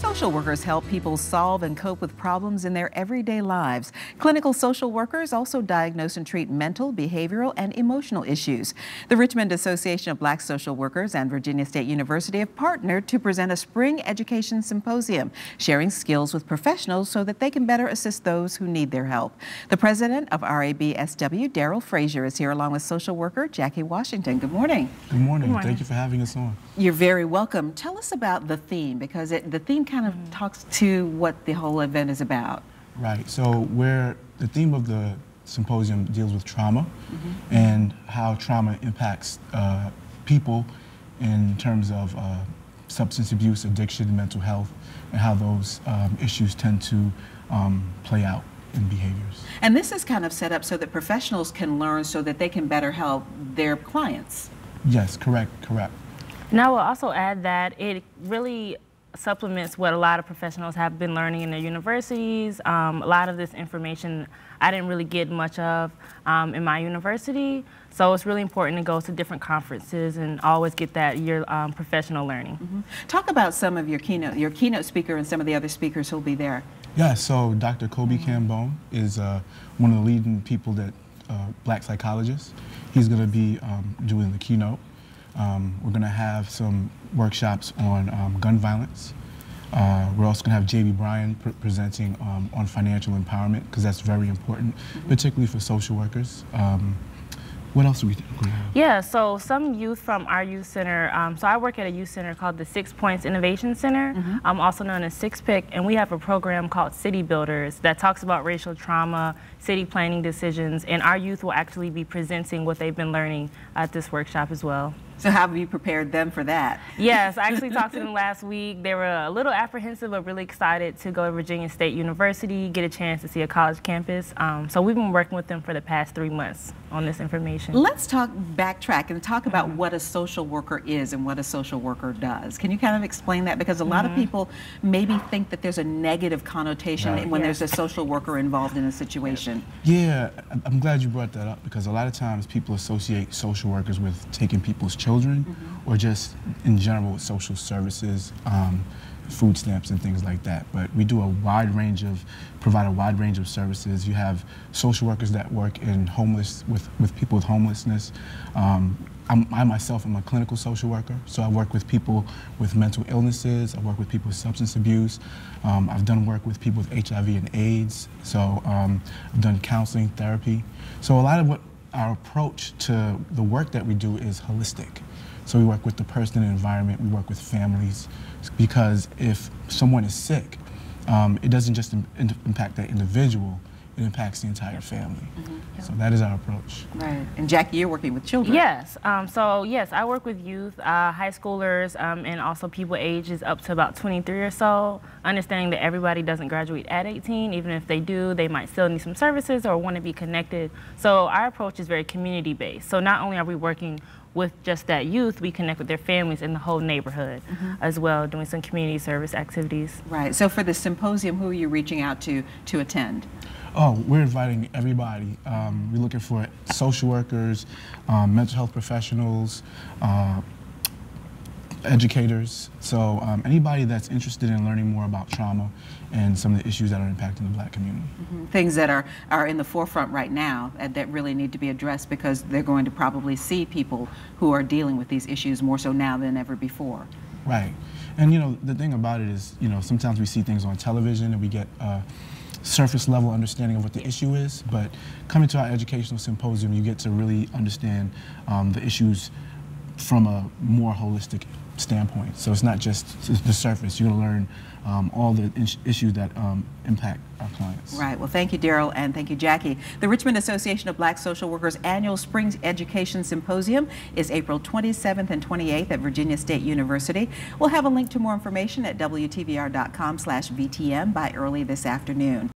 Social workers help people solve and cope with problems in their everyday lives. Clinical social workers also diagnose and treat mental, behavioral, and emotional issues. The Richmond Association of Black Social Workers and Virginia State University have partnered to present a spring education symposium, sharing skills with professionals so that they can better assist those who need their help. The president of RABSW, Daryl Frazier, is here along with social worker Jackie Washington. Good morning. Good morning. Thank you for having us on. You're very welcome. Tell us about the theme, because the theme kind of talks to what the whole event is about. Right. So the theme of the symposium deals with trauma and how trauma impacts people in terms of substance abuse, addiction, mental health, and how those issues tend to play out in behaviors. And this is kind of set up so that professionals can learn so that they can better help their clients. Yes, correct. And I will also add that it really supplements what a lot of professionals have been learning in their universities. A lot of this information I didn't really get much of in my university, so it's really important to go to different conferences and always get that professional learning. Talk about some of your keynote speaker and some of the other speakers who'll be there. Yeah, so Dr. Kobe Cambone is one of the leading people that black psychologists. He's going to be doing the keynote. We're going to have some workshops on gun violence. We're also going to have J.B. Bryan presenting on financial empowerment, because that's very important, particularly for social workers. What else are we going to have? Yeah, so some youth from our youth center, so I work at a youth center called the 6 Points Innovation Center, also known as 6PIC, and we have a program called City Builders that talks about racial trauma, city planning decisions, and our youth will actually be presenting what they've been learning at this workshop as well. So how have you prepared them for that? Yes, I actually talked to them last week. They were a little apprehensive, but really excited to go to Virginia State University, get a chance to see a college campus. So we've been working with them for the past 3 months on this information. Let's backtrack and talk about what a social worker is and what a social worker does. Can you kind of explain that? Because a lot of people maybe think that there's a negative connotation when there's a social worker involved in a situation. Yeah, I'm glad you brought that up, because a lot of times people associate social workers with taking people's children or just in general with social services, food stamps and things like that. But we do provide a wide range of services. You have social workers that work in with people with homelessness. I myself am a clinical social worker, so I work with people with mental illnesses, I work with people with substance abuse, I've done work with people with HIV and AIDS, so I've done counseling, therapy. So a lot of what our approach to the work that we do is holistic. So we work with the person and environment, we work with families, because if someone is sick, it doesn't just impact that individual, it impacts the entire family. So that is our approach. Right. And Jackie, you're working with children. Yes. So yes, I work with youth, high schoolers, and also people ages up to about 23 or so, understanding that everybody doesn't graduate at 18. Even if they do, they might still need some services or want to be connected. So our approach is very community-based. So not only are we working with just that youth, we connect with their families in the whole neighborhood as well, doing some community service activities. Right. So for the symposium, who are you reaching out to attend? Oh, we're inviting everybody. We're looking for social workers, mental health professionals, educators. So anybody that's interested in learning more about trauma and some of the issues that are impacting the black community. Things that are in the forefront right now that really need to be addressed, because they're going to probably see people who are dealing with these issues more so now than ever before. Right. And you know, the thing about it is, you know, sometimes we see things on television and we get surface level understanding of what the issue is, but coming to our educational symposium, you get to really understand the issues from a more holistic standpoint. So it's not just the surface. You're going to learn all the issues that impact our clients. Right. Well, thank you, Daryl, and thank you, Jackie. The Richmond Association of Black Social Workers annual Spring Education Symposium is April 27th and 28th at Virginia State University. We'll have a link to more information at WTVR.com/VTM by early this afternoon.